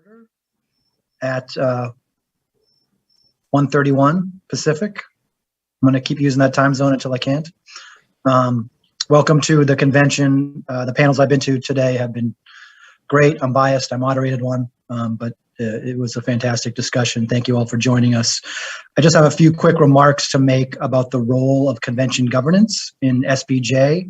order at 1:31 Pacific. I'm going to keep using that time zone until I can't. Welcome to the convention. The panels I've been to today have been great. I'm biased. I moderated one, but it was a fantastic discussion. Thank you all for joining us. I just have a few quick remarks to make about the role of convention governance in SPJ.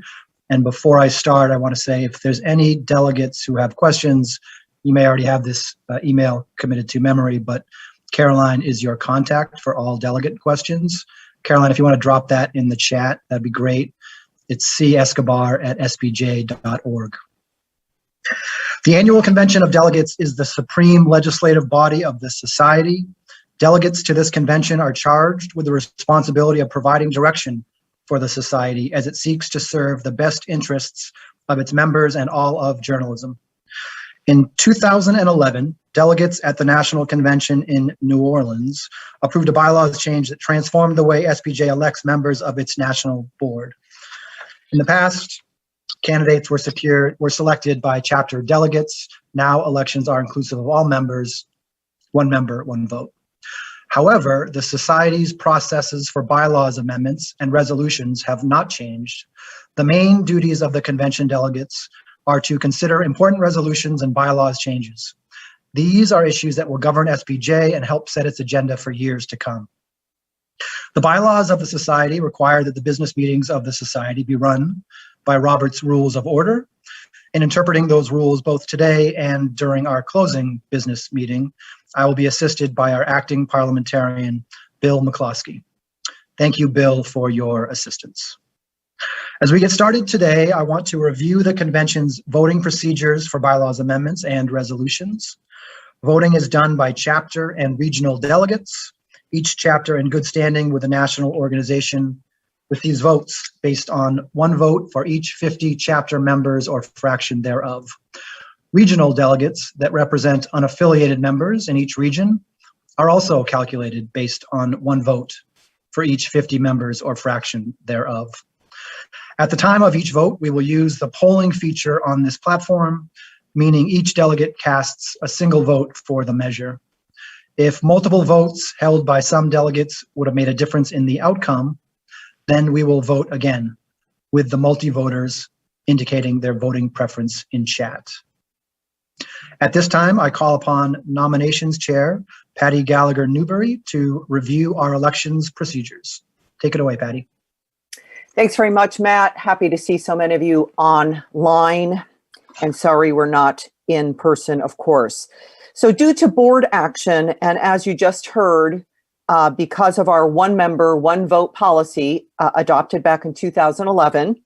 And before I start, I want to say if there's any delegates who have questions, you may already have this email committed to memory, but Caroline is your contact for all delegate questions. Caroline, if you want to drop that in the chat, that'd be great. It's cescobar@spj.org. The annual convention of delegates is the supreme legislative body of the society. Delegates to this convention are charged with the responsibility of providing direction for the society as it seeks to serve the best interests of its members and all of journalism. In 2011, delegates at the National Convention in New Orleans approved a bylaws change that transformed the way SPJ elects members of its national board. In the past, candidates were selected by chapter delegates. Now elections are inclusive of all members, one member, one vote. However, the society's processes for bylaws amendments and resolutions have not changed. The main duties of the convention delegates are to consider important resolutions and bylaws changes. These are issues that will govern SPJ and help set its agenda for years to come. The bylaws of the society require that the business meetings of the society be run by Robert's Rules of Order. In interpreting those rules both today and during our closing business meeting, I will be assisted by our acting parliamentarian, Bill McCloskey. Thank you, Bill, for your assistance. As we get started today, I want to review the convention's voting procedures for bylaws amendments and resolutions. Voting is done by chapter and regional delegates. Each chapter in good standing with the national organization receives votes based on one vote for each 50 chapter members or fraction thereof. Regional delegates that represent unaffiliated members in each region are also calculated based on one vote for each 50 members or fraction thereof. At the time of each vote, we will use the polling feature on this platform, meaning each delegate casts a single vote for the measure. If multiple votes held by some delegates would have made a difference in the outcome, then we will vote again with the multi-voters indicating their voting preference in chat. At this time, I call upon Nominations Chair Patty Gallagher Newbury to review our elections procedures. Take it away, Patty. Thanks very much, Matt. Happy to see so many of you online, and sorry we're not in person, of course. So due to board action, and as you just heard, because of our one member, one vote policy adopted back in 2011,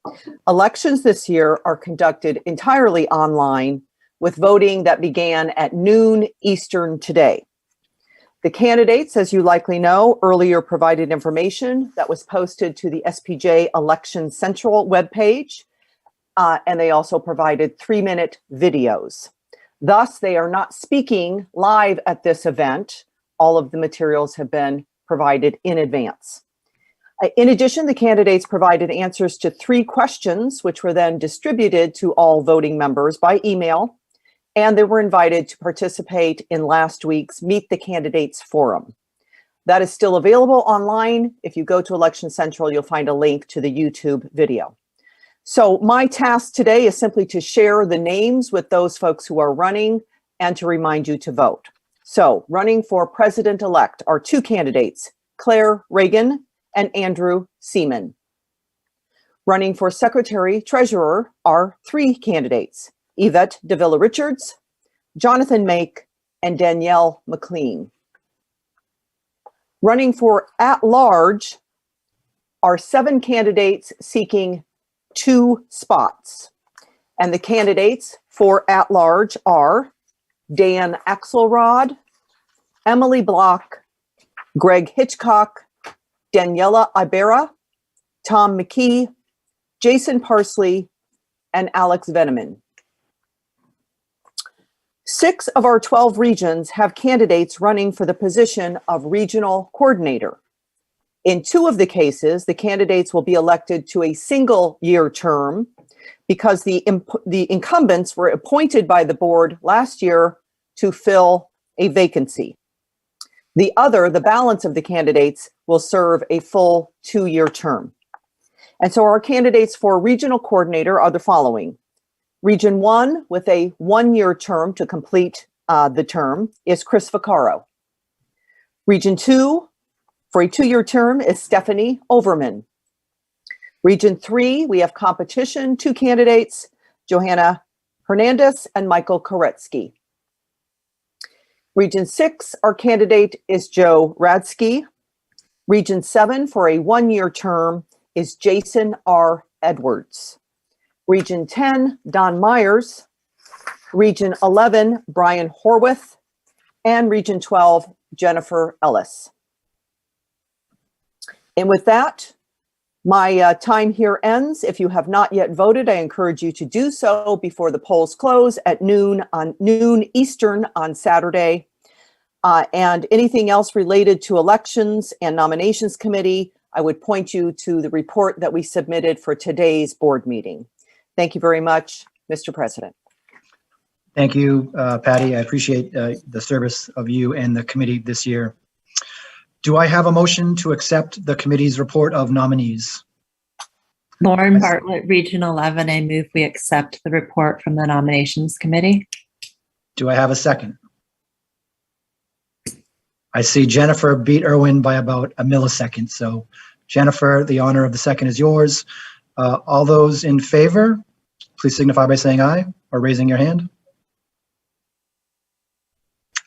elections this year are conducted entirely online with voting that began at noon Eastern today. The candidates, as you likely know, earlier provided information that was posted to the SPJ Election Central webpage, and they also provided 3-minute videos. Thus, they are not speaking live at this event. All of the materials have been provided in advance. In addition, the candidates provided answers to 3 questions, which were then distributed to all voting members by email, and they were invited to participate in last week's Meet the Candidates Forum. That is still available online. If you go to Election Central, you'll find a link to the YouTube video. So my task today is simply to share the names with those folks who are running and to remind you to vote. So running for president-elect are 2 candidates, Claire Reagan and Andrew Seaman. Running for secretary-treasurer are 3 candidates, Yvette Davila-Richards, Jonathan Make, and Danielle McLean. Running for at-large are 7 candidates seeking 2 spots. And the candidates for at-large are Dan Axelrod, Emily Block, Greg Hitchcock, Daniela Ibarra, Tom McKee, Jason Parsley, and Alex Veneman. 6 of our 12 regions have candidates running for the position of regional coordinator. In 2 of the cases, the candidates will be elected to a single-year term because the incumbents were appointed by the board last year to fill a vacancy. The balance of the candidates, will serve a full 2-year term. And so our candidates for regional coordinator are the following. Region 1, with a 1-year term to complete the term, is Chris Vaccaro. Region 2, for a 2-year term, is Stephanie Overman. Region 3, we have competition, 2 candidates, Johanna Hernandez and Michael Koretsky. Region 6, our candidate is Joe Radsky. Region 7, for a 1-year term, is Jason R. Edwards. Region 10, Don Myers. Region 11, Brian Horwath. And Region 12, Jennifer Ellis. And with that, my time here ends. If you have not yet voted, I encourage you to do so before the polls close at noon Eastern on Saturday. And anything else related to elections and nominations committee, I would point you to the report that we submitted for today's board meeting. Thank you very much, Mr. President. Thank you, Patty. I appreciate the service of you and the committee this year. Do I have a motion to accept the committee's report of nominees? Lauren Bartlett, Region 11. I move we accept the report from the nominations committee. Do I have a second? I see Jennifer beat Erwin by about a millisecond. So Jennifer, the honor of the second is yours. All those in favor, please signify by saying aye or raising your hand.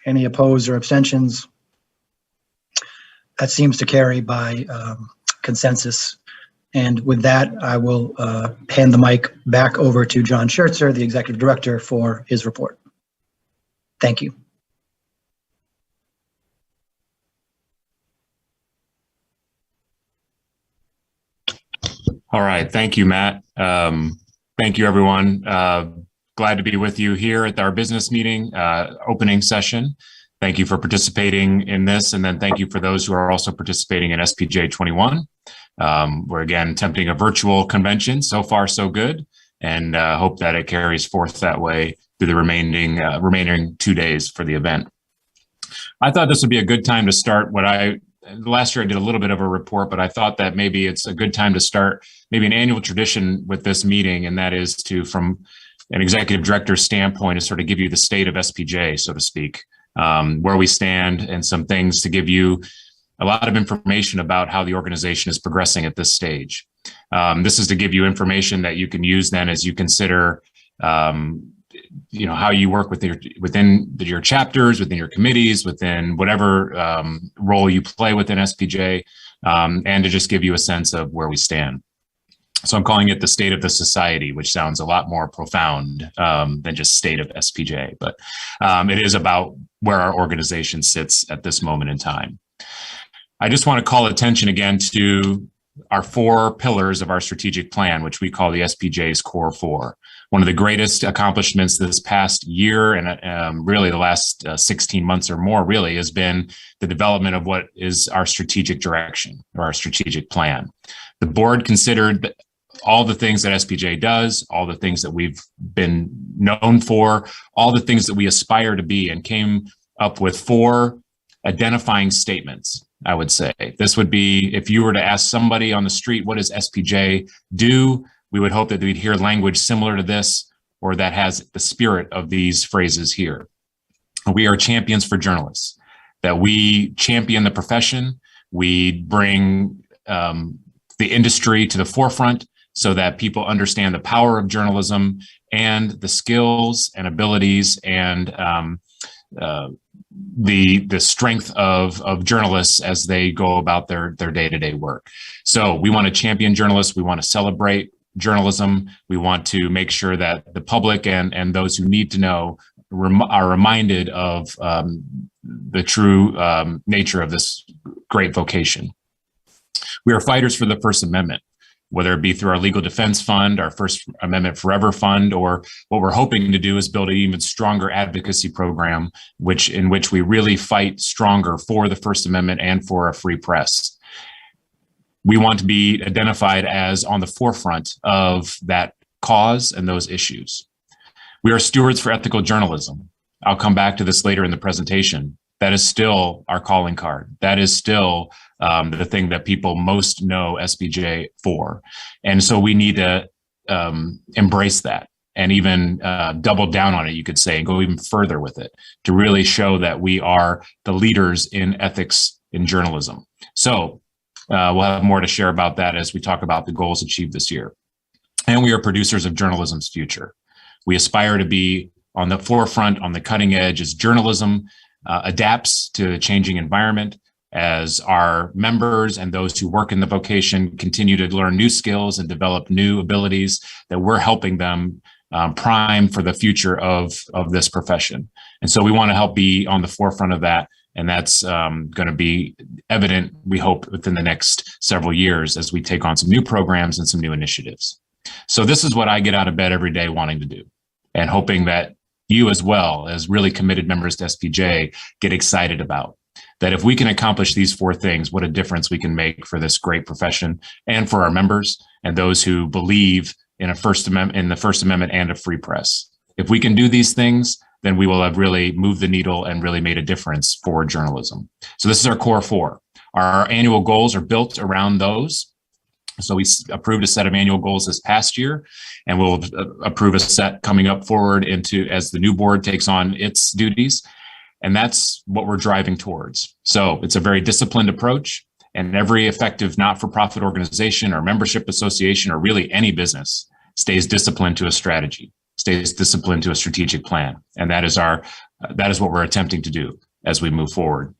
Any opposed or abstentions? That seems to carry by consensus. And with that, I will hand the mic back over to John Schertzer, the Executive Director, for his report. Thank you. All right. Thank you, Matt. Thank you, everyone. Glad to be with you here at our business meeting opening session. Thank you for participating in this. And then thank you for those who are also participating in SPJ21. We're again attempting a virtual convention. So far, so good. And hope that it carries forth that way through the remaining 2 days for the event. I thought this would be a good time to start last year I did a little bit of a report, but I thought that maybe it's a good time to start maybe an annual tradition with this meeting, and that is to, from an executive director's standpoint, is sort of give you the state of SPJ, so to speak, where we stand, and some things to give you a lot of information about how the organization is progressing at this stage. This is to give you information that you can use then as you consider how you work within your chapters, within your committees, within whatever role you play within SPJ, and to just give you a sense of where we stand. So I'm calling it the state of the society, which sounds a lot more profound than just state of SPJ, but it is about where our organization sits at this moment in time. I just want to call attention again to our 4 pillars of our strategic plan, which we call the SPJ's Core 4. One of the greatest accomplishments this past year and really the last 16 months or more really has been the development of what is our strategic direction or our strategic plan. The board considered all the things that SPJ does, all the things that we've been known for, all the things that we aspire to be, and came up with 4 identifying statements. I would say this would be, if you were to ask somebody on the street, what does SPJ do? We would hope that we'd hear language similar to this, or that has the spirit of these phrases here. We are champions for journalists, that we champion the profession. We bring the industry to the forefront so that people understand the power of journalism and the skills and abilities and the strength of journalists as they go about their day-to-day work. So we want to champion journalists. We want to celebrate journalism. We want to make sure that the public and those who need to know are reminded of the true nature of this great vocation. We are fighters for the First Amendment, whether it be through our Legal Defense Fund, our First Amendment Forever Fund, or what we're hoping to do is build an even stronger advocacy program, in which we really fight stronger for the First Amendment and for a free press. We want to be identified as on the forefront of that cause and those issues. We are stewards for ethical journalism. I'll come back to this later in the presentation. That is still our calling card. That is still the thing that people most know SPJ for. And so we need to embrace that and even double down on it, you could say, and go even further with it to really show that we are the leaders in ethics in journalism. So we'll have more to share about that as we talk about the goals achieved this year. And we are producers of journalism's future. We aspire to be on the forefront, on the cutting edge as journalism adapts to a changing environment, as our members and those who work in the vocation continue to learn new skills and develop new abilities, that we're helping them prime for the future of this profession. And so we want to help be on the forefront of that. And that's going to be evident, we hope, within the next several years as we take on some new programs and some new initiatives. So this is what I get out of bed every day wanting to do, and hoping that you as well as really committed members to SPJ get excited about. That if we can accomplish these four things, what a difference we can make for this great profession and for our members and those who believe in the First Amendment and a free press. If we can do these things, then we will have really moved the needle and really made a difference for journalism. So this is our core four. Our annual goals are built around those. So we approved a set of annual goals this past year, and we'll approve a set coming up forward into as the new board takes on its duties. And that's what we're driving towards. So it's a very disciplined approach, and every effective not-for-profit organization or membership association or really any business stays disciplined to a strategy, stays disciplined to a strategic plan. And that is what we're attempting to do as we move forward.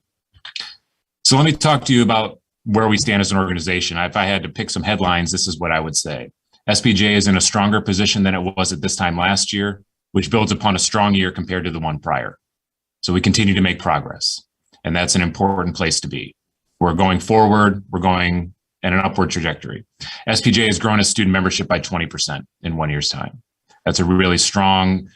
So let me talk to you about where we stand as an organization. If I had to pick some headlines, this is what I would say. SPJ is in a stronger position than it was at this time last year, which builds upon a strong year compared to the one prior. So we continue to make progress, and that's an important place to be. We're going forward, we're going in an upward trajectory. SPJ has grown its student membership by 20% in 1 year's time. That's a really strong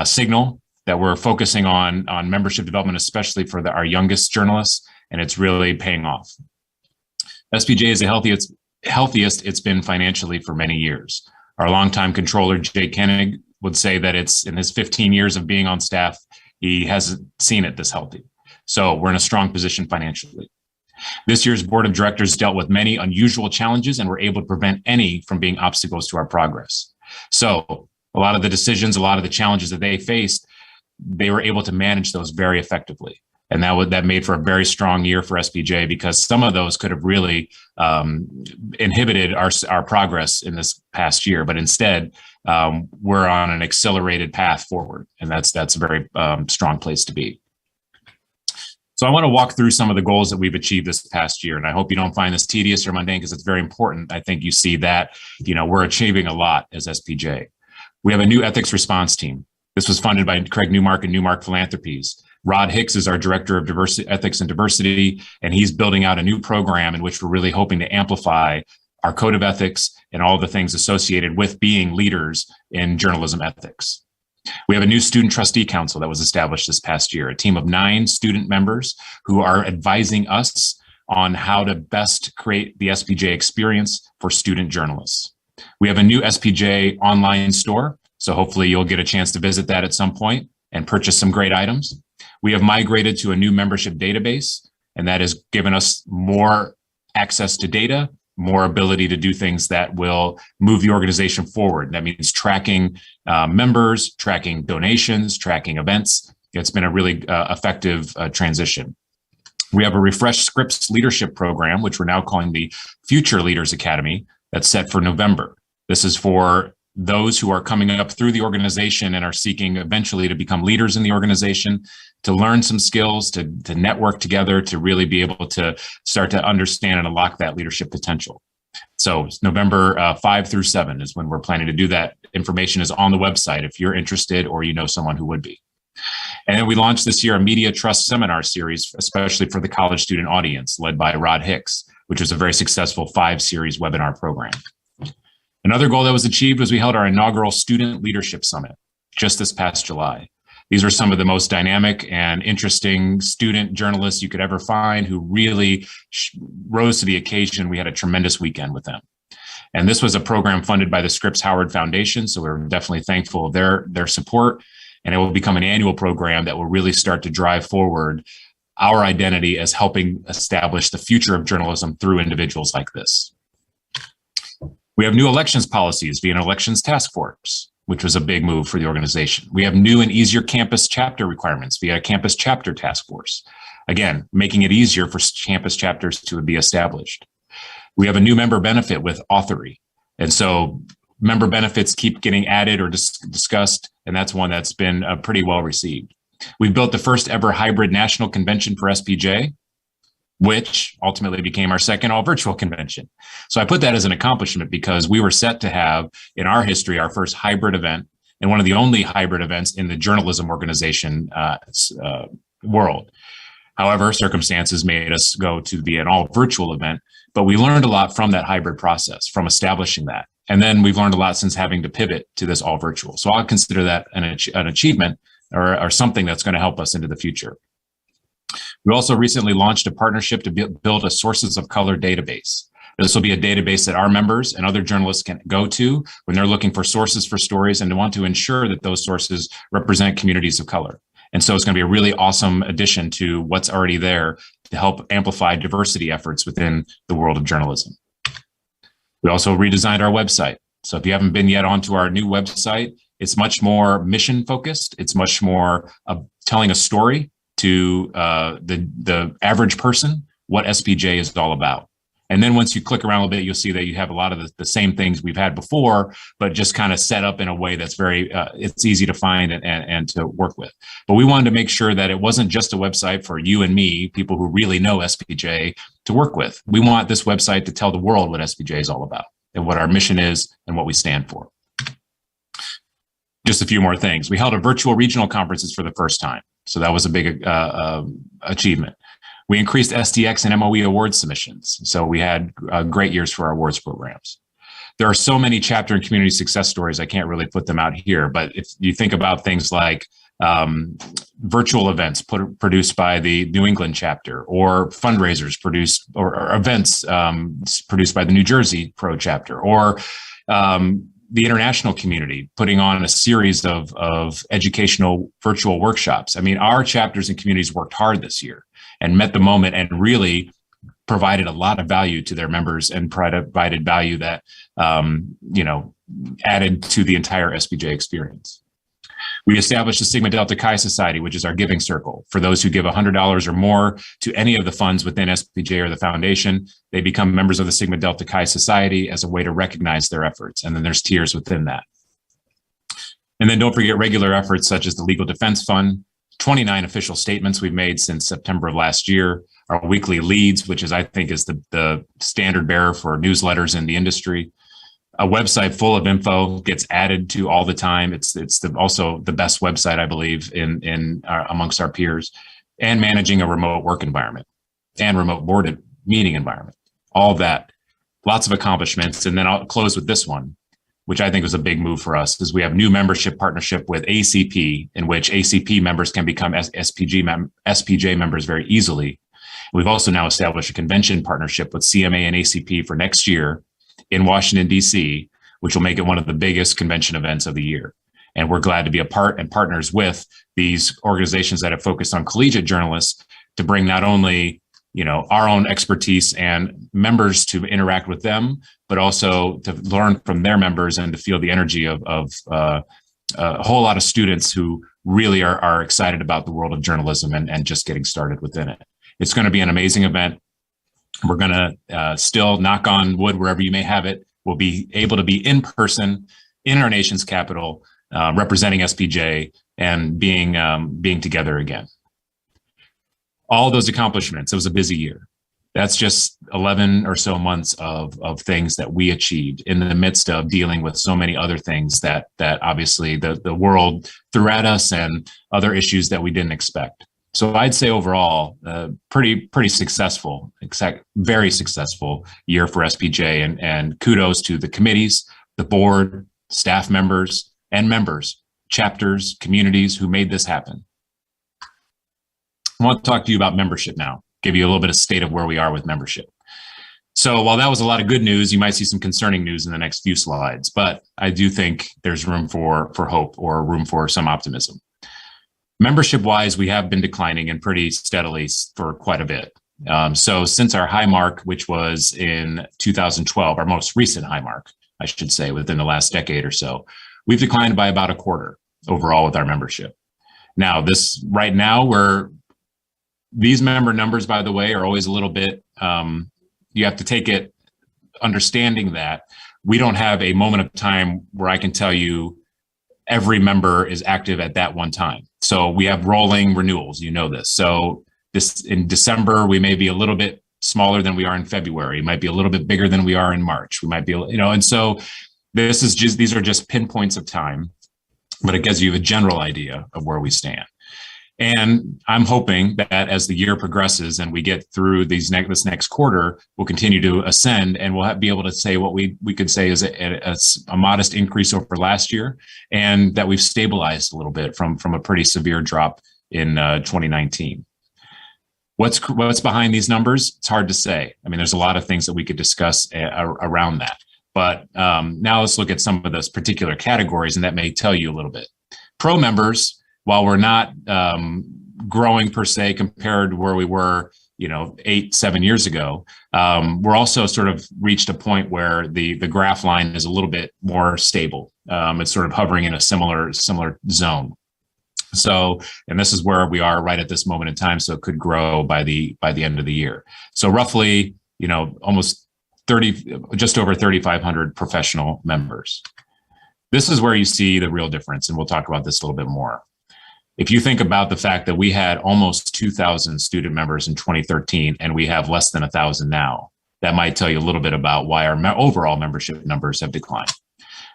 signal that we're focusing on membership development, especially for our youngest journalists, and it's really paying off. SPJ is the healthiest it's been financially for many years. Our longtime controller, Jay Koenig, would say that it's in his 15 years of being on staff, he hasn't seen it this healthy. So we're in a strong position financially. This year's board of directors dealt with many unusual challenges and were able to prevent any from being obstacles to our progress. So a lot of the decisions, a lot of the challenges that they faced, they were able to manage those very effectively. And that made for a very strong year for SPJ, because some of those could have really inhibited our progress in this past year. But instead, we're on an accelerated path forward. And that's a very strong place to be. So I want to walk through some of the goals that we've achieved this past year. And I hope you don't find this tedious or mundane, because it's very important. I think you see that, we're achieving a lot as SPJ. We have a new ethics response team. This was funded by Craig Newmark and Newmark Philanthropies. Rod Hicks is our director of ethics and diversity, and he's building out a new program in which we're really hoping to amplify our code of ethics and all the things associated with being leaders in journalism ethics. We have a new student trustee council that was established this past year, a team of 9 student members who are advising us on how to best create the SPJ experience for student journalists. We have a new SPJ online store, so hopefully you'll get a chance to visit that at some point and purchase some great items. We have migrated to a new membership database, and that has given us more access to data, more ability to do things that will move the organization forward. That means tracking members, tracking donations, tracking events. It's been a really effective transition. We have a refreshed Scripps leadership program, which we're now calling the Future Leaders Academy, that's set for November. This is for those who are coming up through the organization and are seeking eventually to become leaders in the organization, to learn some skills, to network together, to really be able to start to understand and unlock that leadership potential. So November 5 through 7 is when we're planning to do that. Information is on the website if you're interested or you know someone who would be. And then we launched this year a Media Trust seminar series, especially for the college student audience, led by Rod Hicks, which was a very successful 5-series webinar program. Another goal that was achieved was we held our inaugural Student Leadership Summit just this past July. These are some of the most dynamic and interesting student journalists you could ever find who really rose to the occasion. We had a tremendous weekend with them. And this was a program funded by the Scripps Howard Foundation, so we're definitely thankful of their support. And it will become an annual program that will really start to drive forward our identity as helping establish the future of journalism through individuals like this. We have new elections policies via an elections task force, which was a big move for the organization. We have new and easier campus chapter requirements via a campus chapter task force. Again, making it easier for campus chapters to be established. We have a new member benefit with Authory. And so member benefits keep getting added or discussed, and that's one that's been pretty well received. We've built the first ever hybrid national convention for SPJ, which ultimately became our second all virtual convention. So I put that as an accomplishment because we were set to have in our history our first hybrid event and one of the only hybrid events in the journalism organization world. However, circumstances made us go to be an all virtual event, but we learned a lot from that hybrid process, from establishing that. And then we've learned a lot since having to pivot to this all virtual. So I'll consider that an achievement or something that's going to help us into the future. We also recently launched a partnership to build a sources of color database. This will be a database that our members and other journalists can go to when they're looking for sources for stories and want to ensure that those sources represent communities of color. And so it's going to be a really awesome addition to what's already there to help amplify diversity efforts within the world of journalism. We also redesigned our website. So if you haven't been yet onto our new website, it's much more mission focused. It's much more telling a story to the average person, what SPJ is all about. And then once you click around a little bit, you'll see that you have a lot of the same things we've had before, but just kind of set up in a way that's very, it's easy to find and to work with. But we wanted to make sure that it wasn't just a website for you and me, people who really know SPJ, to work with. We want this website to tell the world what SPJ is all about and what our mission is and what we stand for. Just a few more things. We held a virtual regional conferences for the first time. So that was a big achievement. We increased SDX and MOE awards submissions. So we had great years for our awards programs. There are so many chapter and community success stories, I can't really put them out here, but if you think about things like virtual events produced by the New England chapter, or fundraisers produced, or events produced by the New Jersey Pro chapter, or the international community putting on a series of educational virtual workshops. I mean, our chapters and communities worked hard this year and met the moment and really provided a lot of value to their members and provided value that, added to the entire SPJ experience. We established the Sigma Delta Chi Society, which is our giving circle. For those who give $100 or more to any of the funds within SPJ or the foundation, they become members of the Sigma Delta Chi Society as a way to recognize their efforts. And then there's tiers within that. And then don't forget regular efforts such as the Legal Defense Fund, 29 official statements we've made since September of last year, our weekly leads, which is, I think, is the standard bearer for newsletters in the industry. A website full of info gets added to all the time. It's also the best website, I believe, amongst our peers, and managing a remote work environment and remote board meeting environment. All of that, lots of accomplishments. And then I'll close with this one, which I think was a big move for us, is we have new membership partnership with ACP, in which ACP members can become SPJ members very easily. We've also now established a convention partnership with CMA and ACP for next year in Washington, D.C., which will make it one of the biggest convention events of the year. And we're glad to be a part and partners with these organizations that have focused on collegiate journalists to bring not only our own expertise and members to interact with them, but also to learn from their members and to feel the energy of a whole lot of students who really are excited about the world of journalism and just getting started within it. It's going to be an amazing event. We're going to still, knock on wood, wherever you may have it, we'll be able to be in person in our nation's capital, representing SPJ and being together again. All those accomplishments, it was a busy year. That's just 11 or so months of things that we achieved in the midst of dealing with so many other things that obviously the world threw at us and other issues that we didn't expect. So I'd say overall, pretty successful, very successful year for SPJ, and kudos to the committees, the board, staff members, and members, chapters, communities who made this happen. I want to talk to you about membership now, give you a little bit of state of where we are with membership. So while that was a lot of good news, you might see some concerning news in the next few slides, but I do think there's room for hope or room for some optimism. Membership-wise, we have been declining and pretty steadily for quite a bit. So since our high mark, which was in 2012, our most recent high mark, I should say, within the last decade or so, we've declined by about a quarter overall with our membership. Now, right now, these member numbers, by the way, are always a little bit, you have to take it understanding that we don't have a moment of time where I can tell you every member is active at that one time. So we have rolling renewals, you know this. So in December, we may be a little bit smaller than we are in February. It might be a little bit bigger than we are in March. We might be, and so these are just pinpoints of time, but it gives you a general idea of where we stand. And I'm hoping that as the year progresses and we get through this next quarter, we'll continue to ascend, and we'll be able to say what we could say is a modest increase over last year, and that we've stabilized a little bit from a pretty severe drop in 2019. What's behind these numbers? It's hard to say. I mean, there's a lot of things that we could discuss around that. But now let's look at some of those particular categories, and that may tell you a little bit. Pro members, while we're not growing per se compared to where we were, 8-7 years ago, we're also sort of reached a point where the graph line is a little bit more stable. It's sort of hovering in a similar zone. So, and this is where we are right at this moment in time. So it could grow by the end of the year. So roughly, almost just over 3,500 professional members. This is where you see the real difference, and we'll talk about this a little bit more. If you think about the fact that we had almost 2,000 student members in 2013 and we have less than 1,000 now, that might tell you a little bit about why our overall membership numbers have declined.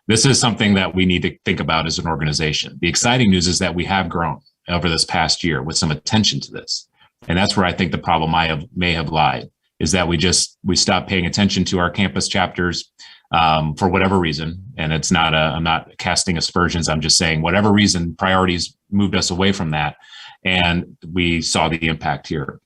This is something that we need to think about as an organization. The exciting news is that we have grown over this past year with some attention to this. And that's where I think the problem may have lied, is that we stopped paying attention to our campus chapters for whatever reason. And I'm not casting aspersions. I'm just saying whatever reason, priorities moved us away from that. And we saw the impact here.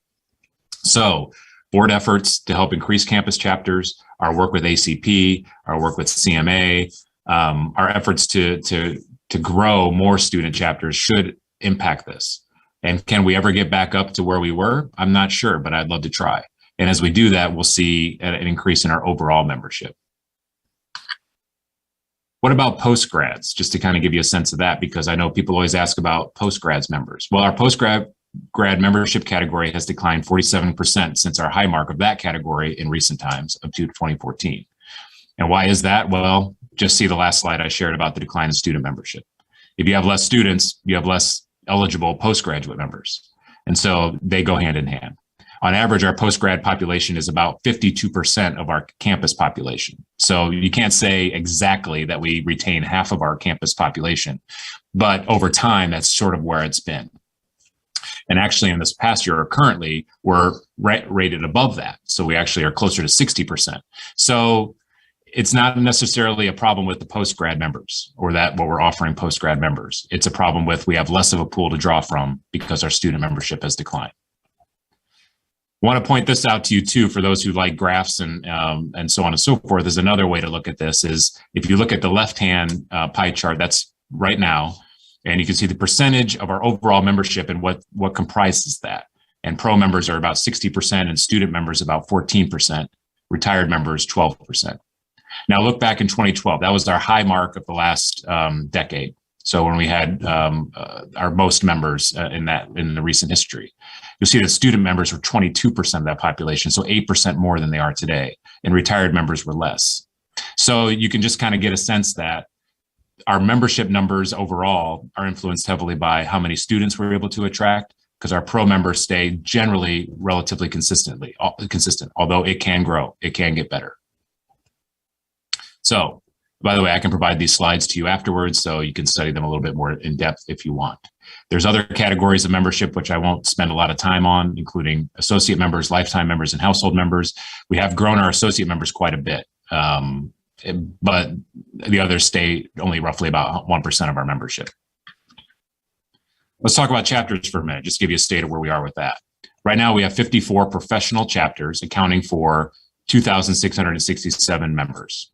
So board efforts to help increase campus chapters, our work with ACP, our work with CMA, our efforts to grow more student chapters should impact this. And can we ever get back up to where we were? I'm not sure, but I'd love to try. And as we do that, we'll see an increase in our overall membership. What about postgrads? Just to kind of give you a sense of that, because I know people always ask about postgrads members. Well, our postgrad membership category has declined 47% since our high mark of that category in recent times of 2014. And why is that? Well, just see the last slide I shared about the decline in student membership. If you have less students, you have less eligible postgraduate members. And so they go hand in hand. On average, our postgrad population is about 52% of our campus population. So you can't say exactly that we retain half of our campus population, but over time, that's sort of where it's been. And actually in this past year, currently, we're rated above that. So we actually are closer to 60%. So it's not necessarily a problem with the postgrad members or that what we're offering postgrad members. It's a problem with we have less of a pool to draw from because our student membership has declined. Want to point this out to you too, for those who like graphs and so on and so forth. Is another way to look at this is if you look at the left-hand pie chart, that's right now, and you can see the percentage of our overall membership and what comprises that. And pro members are about 60% and student members about 14%, retired members 12%. Now look back in 2012, that was our high mark of the last decade. So when we had our most members in the recent history, you'll see that student members were 22% of that population, so 8% more than they are today, and retired members were less. So you can just kind of get a sense that our membership numbers overall are influenced heavily by how many students we're able to attract, because our pro members stay generally relatively consistent, although it can grow, it can get better. So, by the way, I can provide these slides to you afterwards, so you can study them a little bit more in depth if you want. There's other categories of membership, which I won't spend a lot of time on, including associate members, lifetime members, and household members. We have grown our associate members quite a bit, but the others stay only roughly about 1% of our membership. Let's talk about chapters for a minute, just to give you a state of where we are with that. Right now, we have 54 professional chapters, accounting for 2,667 members.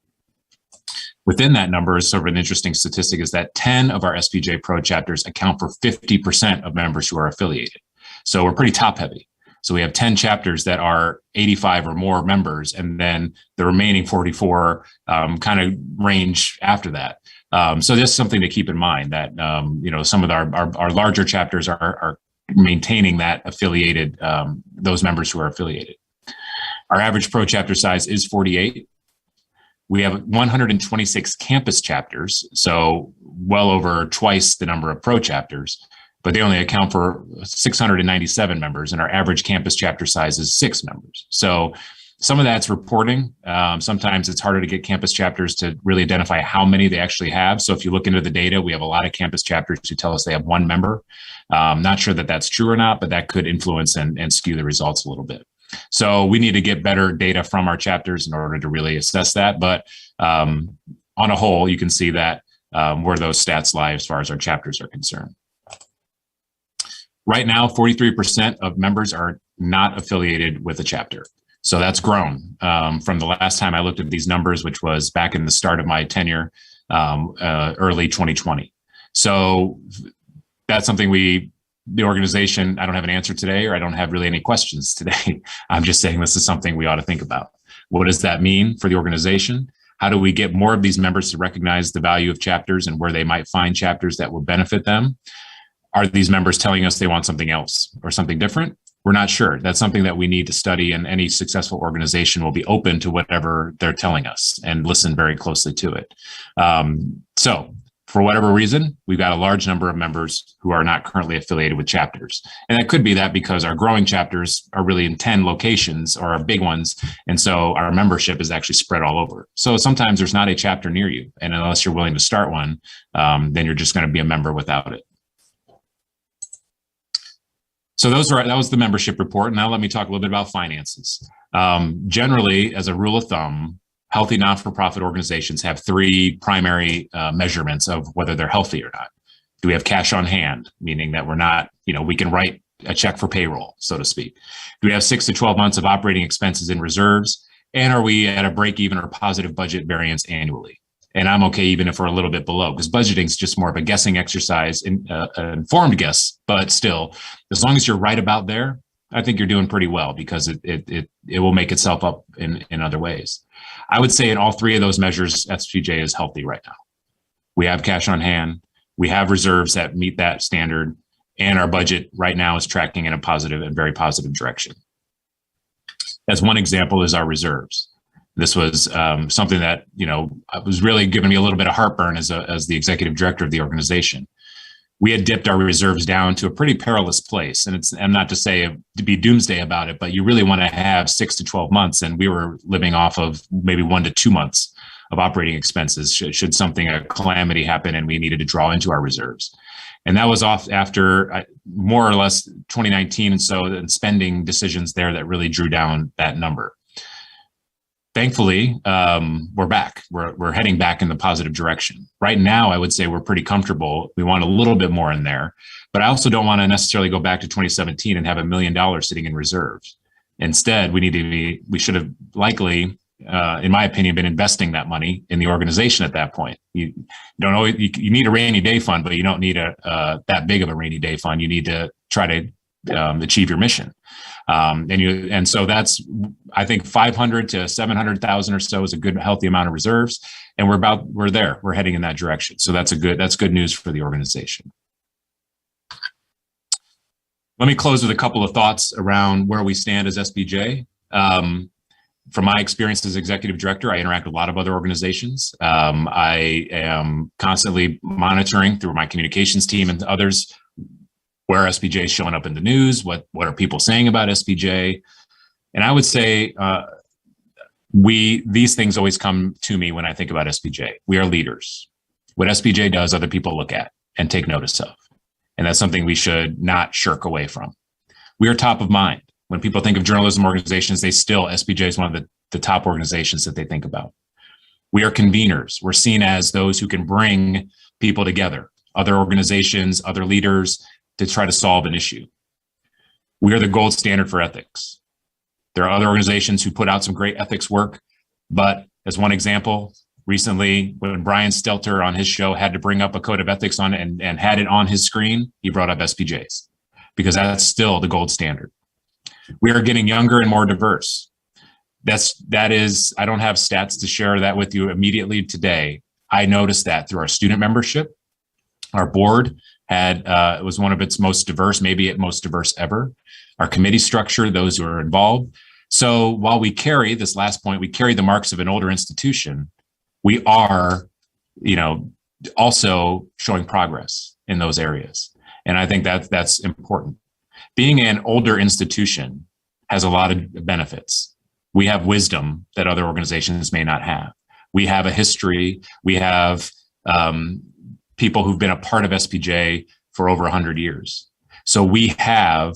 Within that number is sort of an interesting statistic is that 10 of our SPJ Pro chapters account for 50% of members who are affiliated. So we're pretty top heavy. So we have 10 chapters that are 85 or more members, and then the remaining 44 kind of range after that. So that's something to keep in mind that, some of our larger chapters are maintaining that affiliated, those members who are affiliated. Our average pro chapter size is 48. We have 126 campus chapters, so well over twice the number of pro chapters, but they only account for 697 members, and our average campus chapter size is 6 members. So some of that's reporting. Sometimes it's harder to get campus chapters to really identify how many they actually have. So if you look into the data, we have a lot of campus chapters who tell us they have 1 member. Not sure that that's true or not, but that could influence and skew the results a little bit. So we need to get better data from our chapters in order to really assess that. But on a whole, you can see that where those stats lie as far as our chapters are concerned. Right now, 43% of members are not affiliated with a chapter. So that's grown from the last time I looked at these numbers, which was back in the start of my tenure, early 2020. So that's something the organization, I don't have an answer today, or I don't have really any questions today. I'm just saying this is something we ought to think about. What does that mean for the organization? How do we get more of these members to recognize the value of chapters and where they might find chapters that will benefit them? Are these members telling us they want something else or something different? We're not sure. That's something that we need to study, and any successful organization will be open to whatever they're telling us and listen very closely to it. So for whatever reason, we've got a large number of members who are not currently affiliated with chapters. And that could be that because our growing chapters are really in 10 locations, or our big ones. And so our membership is actually spread all over. So sometimes there's not a chapter near you. And unless you're willing to start one, then you're just going to be a member without it. So that was the membership report. Now let me talk a little bit about finances. Generally, as a rule of thumb, healthy not-for-profit organizations have 3 primary measurements of whether they're healthy or not. Do we have cash on hand, meaning that we're not, we can write a check for payroll, so to speak? Do we have 6 to 12 months of operating expenses in reserves? And are we at a break-even or positive budget variance annually? And I'm okay even if we're a little bit below, because budgeting is just more of a guessing exercise, an informed guess, but still, as long as you're right about there, I think you're doing pretty well, because it will make itself up in other ways. I would say in all 3 of those measures, SPJ is healthy right now. We have cash on hand, we have reserves that meet that standard, and our budget right now is tracking in a positive and very positive direction. As one example is our reserves. This was something that, was really giving me a little bit of heartburn as the executive director of the organization. We had dipped our reserves down to a pretty perilous place. And I'm not to be doomsday about it, but you really want to have 6 to 12 months. And we were living off of maybe 1 to 2 months of operating expenses should a calamity happen and we needed to draw into our reserves. And that was off after more or less 2019. And spending decisions there that really drew down that number. Thankfully, we're back. We're heading back in the positive direction. Right now, I would say we're pretty comfortable. We want a little bit more in there, but I also don't want to necessarily go back to 2017 and have $1 million sitting in reserves. Instead, we should have likely, in my opinion, been investing that money in the organization at that point. You don't always, you need a rainy day fund, but you don't need that big of a rainy day fund. You need to try to achieve your mission. And so that's, I think 500 to 700,000 or so is a good, healthy amount of reserves. And we're there, we're heading in that direction. So that's good news for the organization. Let me close with a couple of thoughts around where we stand as SPJ. From my experience as executive director, I interact with a lot of other organizations. I am constantly monitoring through my communications team and others where SPJ is showing up in the news, what are people saying about SPJ. And I would say these things always come to me when I think about SPJ. We are leaders. What SPJ does, other people look at and take notice of. And that's something we should not shirk away from. We are top of mind. When people think of journalism organizations, SPJ is one of the top organizations that they think about. We are conveners. We're seen as those who can bring people together, other organizations, other leaders, to try to solve an issue. We are the gold standard for ethics. There are other organizations who put out some great ethics work, but as one example, Recently, when Brian Stelter on his show had to bring up a code of ethics on it and had it on his screen, he brought up SPJs because that's still the gold standard. We are getting younger and more diverse. That is, I don't have stats to share that with you immediately today. I noticed that through our student membership. Our board it was one of its most diverse, maybe its most diverse ever. Our committee structure, those who are involved. So while we carry, this last point, we carry the marks of an older institution, we are, also showing progress in those areas. And I think that's important. Being an older institution has a lot of benefits. We have wisdom that other organizations may not have. We have a history. We have people who've been a part of SPJ for over 100 years. So we have,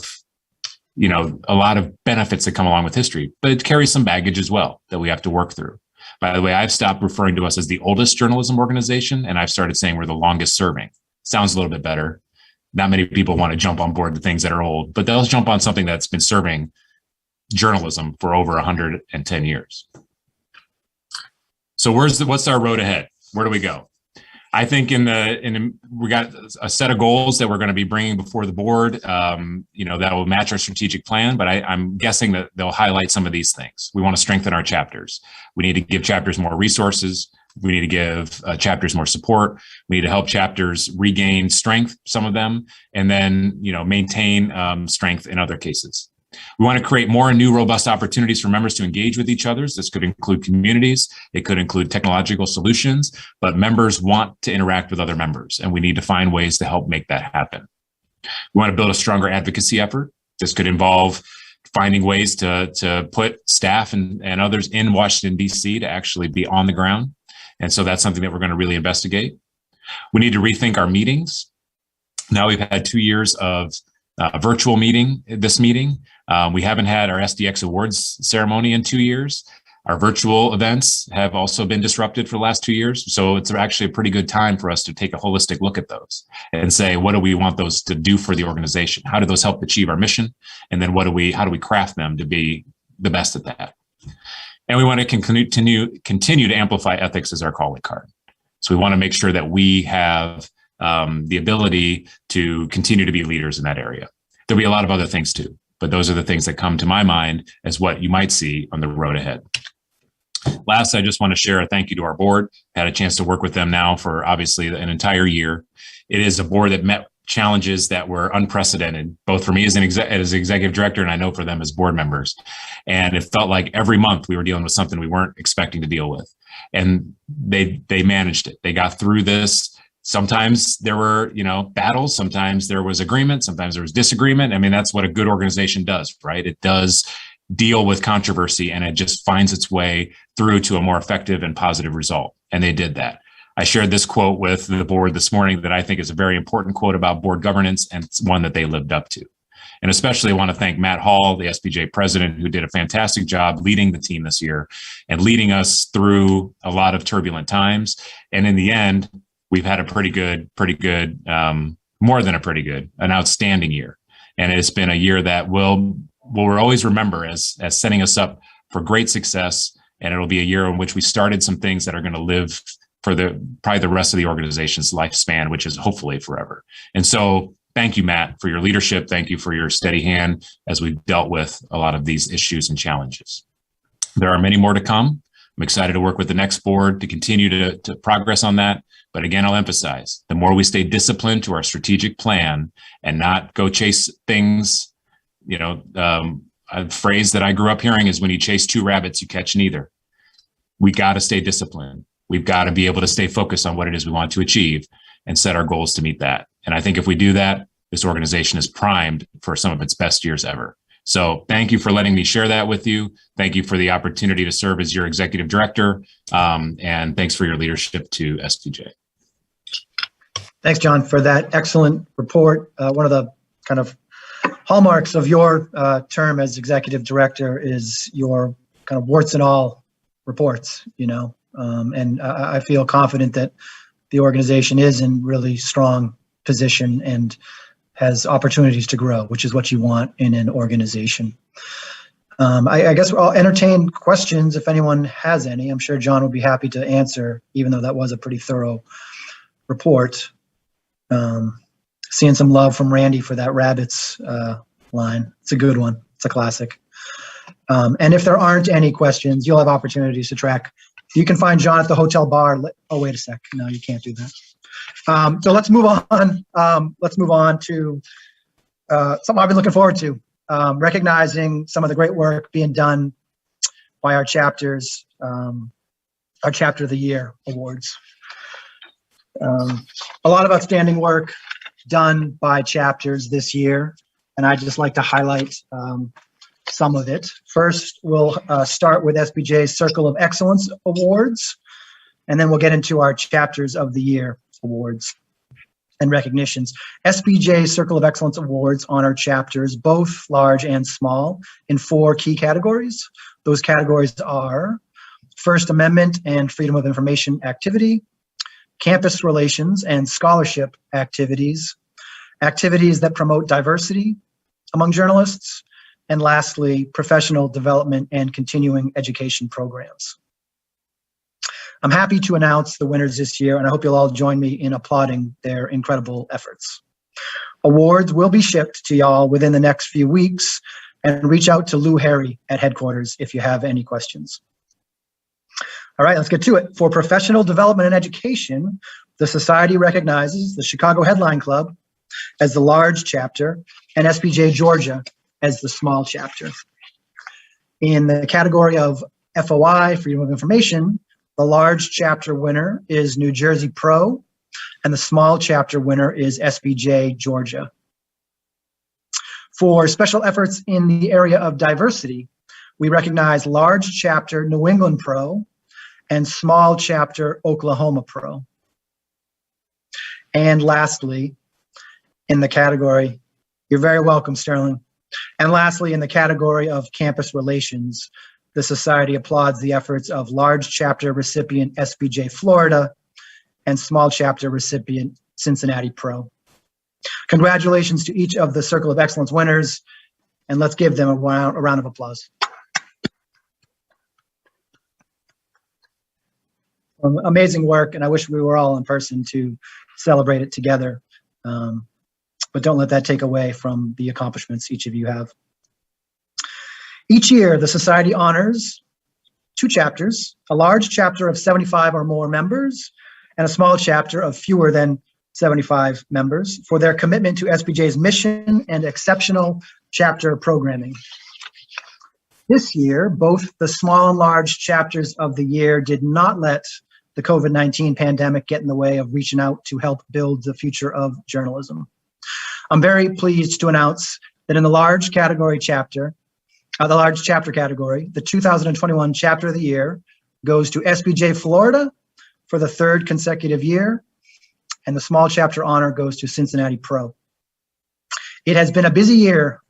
a lot of benefits that come along with history, but it carries some baggage as well that we have to work through. By the way, I've stopped referring to us as the oldest journalism organization, and I've started saying we're the longest serving. Sounds a little bit better. Not many people want to jump on board the things that are old, but they'll jump on something that's been serving journalism for over 110 years. So what's our road ahead? Where do we go? I think we got a set of goals that we're going to be bringing before the board, that will match our strategic plan, but I'm guessing that they'll highlight some of these things. We want to strengthen our chapters. We need to give chapters more resources. We need to give chapters more support. We need to help chapters regain strength, some of them, and then, maintain strength in other cases. We want to create more and new robust opportunities for members to engage with each other. This could include communities. It could include technological solutions, but members want to interact with other members, and we need to find ways to help make that happen. We want to build a stronger advocacy effort. This could involve finding ways to put staff and others in Washington, D.C. to actually be on the ground. And so that's something that we're going to really investigate. We need to rethink our meetings. Now we've had 2 years of virtual meeting. We haven't had our SDX Awards ceremony in 2 years. Our virtual events have also been disrupted for the last 2 years. So it's actually a pretty good time for us to take a holistic look at those and say, what do we want those to do for the organization? How do those help achieve our mission? And then how do we craft them to be the best at that? And we want to continue to amplify ethics as our calling card. So we want to make sure that we have the ability to continue to be leaders in that area. There'll be a lot of other things too, but those are the things that come to my mind as what you might see on the road ahead. Last, I just want to share a thank you to our board. I had a chance to work with them now for obviously an entire year. It is a board that met challenges that were unprecedented, both for me as as executive director, and I know for them as board members. And it felt like every month we were dealing with something we weren't expecting to deal with. And they managed it. They got through this. Sometimes there were, battles. Sometimes there was agreement. Sometimes there was disagreement. I mean, that's what a good organization does, right? It does deal with controversy, and it just finds its way through to a more effective and positive result. And they did that. I shared this quote with the board this morning that I think is a very important quote about board governance, and it's one that they lived up to. And especially I want to thank Matt Hall, the SPJ president, who did a fantastic job leading the team this year and leading us through a lot of turbulent times. And in the end, we've had a pretty good, more than a pretty good, an outstanding year. And it's been a year that we'll always remember as setting us up for great success. And it'll be a year in which we started some things that are going to live for probably the rest of the organization's lifespan, which is hopefully forever. And so thank you, Matt, for your leadership. Thank you for your steady hand as we've dealt with a lot of these issues and challenges. There are many more to come. I'm excited to work with the next board to continue to progress on that. But again, I'll emphasize, the more we stay disciplined to our strategic plan and not go chase things, a phrase that I grew up hearing is when you chase two rabbits, you catch neither. We got to stay disciplined. We've got to be able to stay focused on what it is we want to achieve and set our goals to meet that. And I think if we do that, this organization is primed for some of its best years ever. So thank you for letting me share that with you. Thank you for the opportunity to serve as your executive director. And thanks for your leadership to SPJ. Thanks, John, for that excellent report. One of the kind of hallmarks of your term as executive director is your kind of warts and all reports, and I feel confident that the organization is in really strong position and has opportunities to grow, which is what you want in an organization. I guess I'll entertain questions if anyone has any. I'm sure John will be happy to answer, even though that was a pretty thorough report. Seeing some love from Randy for that rabbits line. It's a good one. It's a classic. And if there aren't any questions, you'll have opportunities to track. You can find John at the hotel bar. Oh, wait a sec. No, you can't do that. So let's move on. Let's move on to something I've been looking forward to. Recognizing some of the great work being done by our chapters, our Chapter of the Year awards. A lot of outstanding work done by chapters this year, and I'd just like to highlight some of it. First, we'll start with SPJ's Circle of Excellence Awards, and then we'll get into our Chapters of the Year awards and recognitions. SPJ Circle of Excellence Awards honor chapters, both large and small, in 4 key categories. Those categories are First Amendment and Freedom of Information activity, campus relations and scholarship activities, activities that promote diversity among journalists, and lastly, professional development and continuing education programs. I'm happy to announce the winners this year, and I hope you'll all join me in applauding their incredible efforts. Awards will be shipped to y'all within the next few weeks, and reach out to Lou Harry at headquarters if you have any questions. All right, let's get to it. For professional development and education, the Society recognizes the Chicago Headline Club as the large chapter and SPJ Georgia as the small chapter. In the category of FOI, Freedom of Information, the large chapter winner is New Jersey Pro, and the small chapter winner is SPJ Georgia. For special efforts in the area of diversity, we recognize large chapter New England Pro and small chapter Oklahoma Pro. And lastly, in the category, you're very welcome, Sterling. And lastly, in the category of campus relations, the Society applauds the efforts of large chapter recipient SPJ Florida and small chapter recipient Cincinnati Pro. Congratulations to each of the Circle of Excellence winners, and let's give them a round of applause. Amazing work, and I wish we were all in person to celebrate it together. But don't let that take away from the accomplishments each of you have. Each year, the Society honors 2 chapters, a large chapter of 75 or more members, and a small chapter of fewer than 75 members for their commitment to SPJ's mission and exceptional chapter programming. This year, both the small and large chapters of the year did not let the COVID-19 pandemic get in the way of reaching out to help build the future of journalism. I'm very pleased to announce that in the large category chapter, the large chapter category, the 2021 Chapter of the Year goes to SPJ Florida for the 3rd consecutive year, and the small chapter honor goes to Cincinnati Pro. It has been a busy year.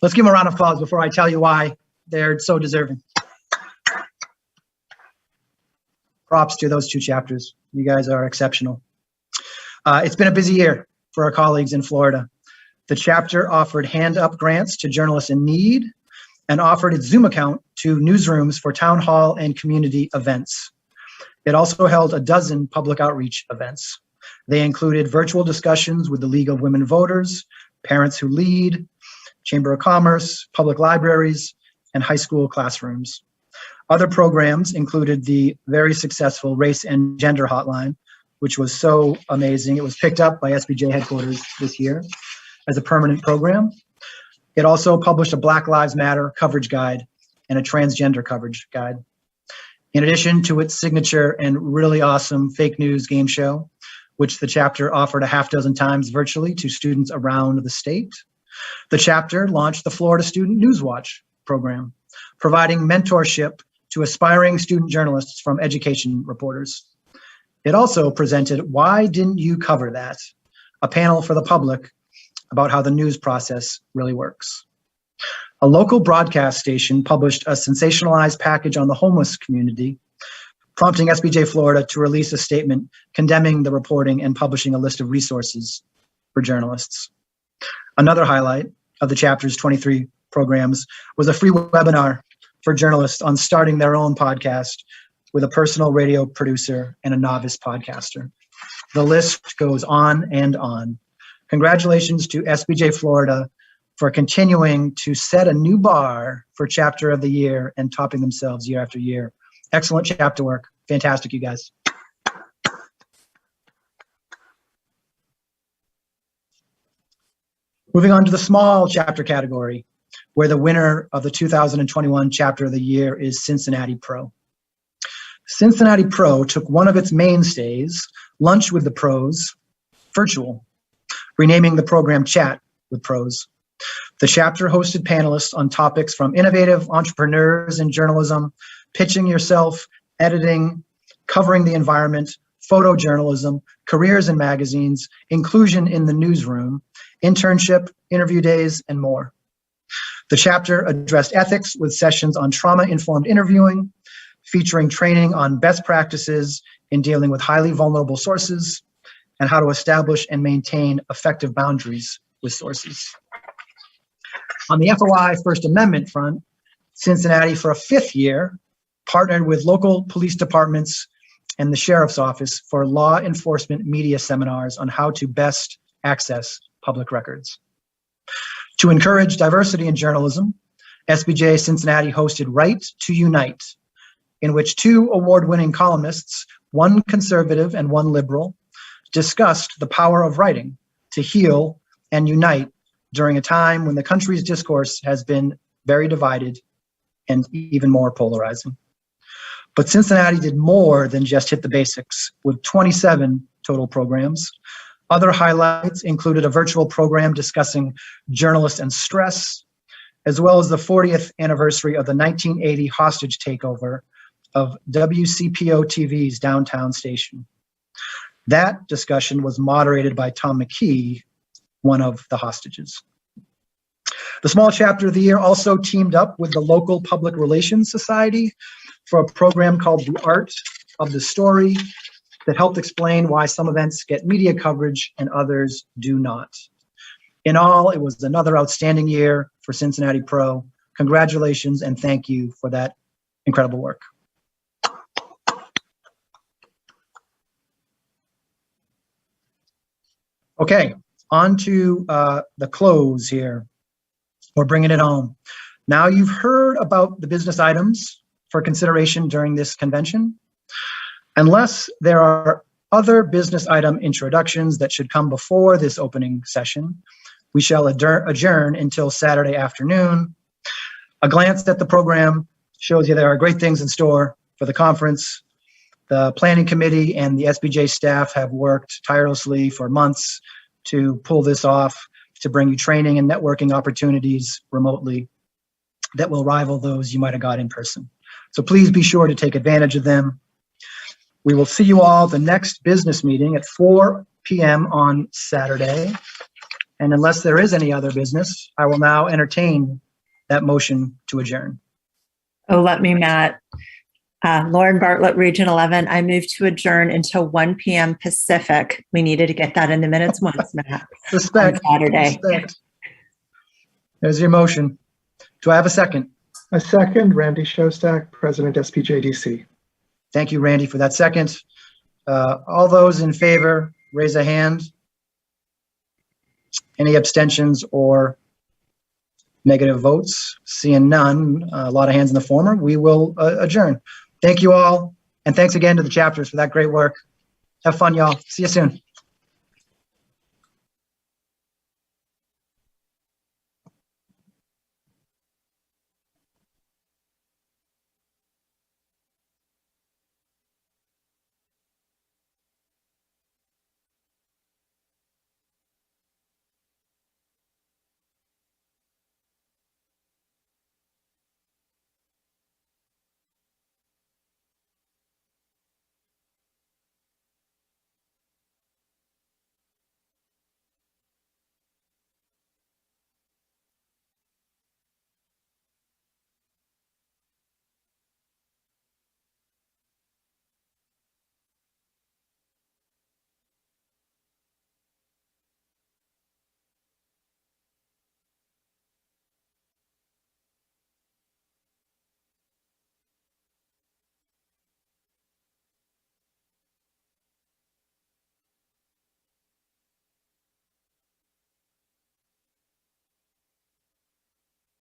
Let's give them a round of applause before I tell you why they're so deserving. Props to those 2 chapters. You guys are exceptional. It's been a busy year for our colleagues in Florida. The chapter offered hand-up grants to journalists in need and offered its Zoom account to newsrooms for town hall and community events. It also held a dozen public outreach events. They included virtual discussions with the League of Women Voters, Parents Who Lead, Chamber of Commerce, public libraries, and high school classrooms. Other programs included the very successful Race and Gender Hotline, which was so amazing. It was picked up by SPJ headquarters this year as a permanent program. It also published a Black Lives Matter coverage guide and a transgender coverage guide. In addition to its signature and really awesome fake news game show, which the chapter offered a half dozen times virtually to students around the state, the chapter launched the Florida Student News Watch program, providing mentorship to aspiring student journalists from education reporters. It also presented Why Didn't You Cover That?, a panel for the public about how the news process really works. A local broadcast station published a sensationalized package on the homeless community, prompting SPJ Florida to release a statement condemning the reporting and publishing a list of resources for journalists. Another highlight of the chapter's 23 programs was a free webinar for journalists on starting their own podcast with a personal radio producer and a novice podcaster. The list goes on and on. Congratulations to SPJ Florida for continuing to set a new bar for chapter of the year and topping themselves year after year. Excellent chapter work. Fantastic, you guys. Moving on to the small chapter category, where the winner of the 2021 chapter of the year is Cincinnati Pro. Cincinnati Pro took one of its mainstays, Lunch with the Pros, virtual, renaming the program Chat with Pros. The chapter hosted panelists on topics from innovative entrepreneurs in journalism, pitching yourself, editing, covering the environment, photojournalism, careers in magazines, inclusion in the newsroom, internship, interview days, and more. The chapter addressed ethics with sessions on trauma-informed interviewing, featuring training on best practices in dealing with highly vulnerable sources and how to establish and maintain effective boundaries with sources. On the FOI First Amendment front, Cincinnati, for a 5th year, partnered with local police departments and the Sheriff's Office for law enforcement media seminars on how to best access public records. To encourage diversity in journalism, SPJ Cincinnati hosted Right to Unite, in which 2 award-winning columnists, one conservative and one liberal, discussed the power of writing to heal and unite during a time when the country's discourse has been very divided and even more polarizing. But Cincinnati did more than just hit the basics, with 27 total programs. Other highlights included a virtual program discussing journalists and stress, as well as the 40th anniversary of the 1980 hostage takeover of WCPO TV's downtown station. That discussion was moderated by Tom McKee, one of the hostages. The small chapter of the year also teamed up with the local Public Relations Society for a program called The Art of the Story that helped explain why some events get media coverage and others do not. In all, it was another outstanding year for Cincinnati Pro. Congratulations and thank you for that incredible work. Okay, on to the close here. We're bringing it home. Now you've heard about the business items for consideration during this convention. Unless there are other business item introductions that should come before this opening session, we shall adjourn until Saturday afternoon. A glance at the program shows you there are great things in store for the conference. The planning committee and the SPJ staff have worked tirelessly for months to pull this off, to bring you training and networking opportunities remotely that will rival those you might have got in person. So please be sure to take advantage of them. We will see you all at the next business meeting at 4 p.m. on Saturday. And unless there is any other business, I will now entertain that motion to adjourn. Oh, let me, Matt. Lauren Bartlett, Region 11, I move to adjourn until 1 p.m. Pacific. We needed to get that in the minutes once, Matt. Respect. On Saturday. Respect. There's your motion. Do I have a second? A second, Randy Shostak, President SPJDC. Thank you, Randy, for that second. All those in favor, raise a hand. Any abstentions or negative votes? Seeing none, a lot of hands in the former, we will adjourn. Thank you all, and thanks again to the chapters for that great work. Have fun, y'all. See you soon.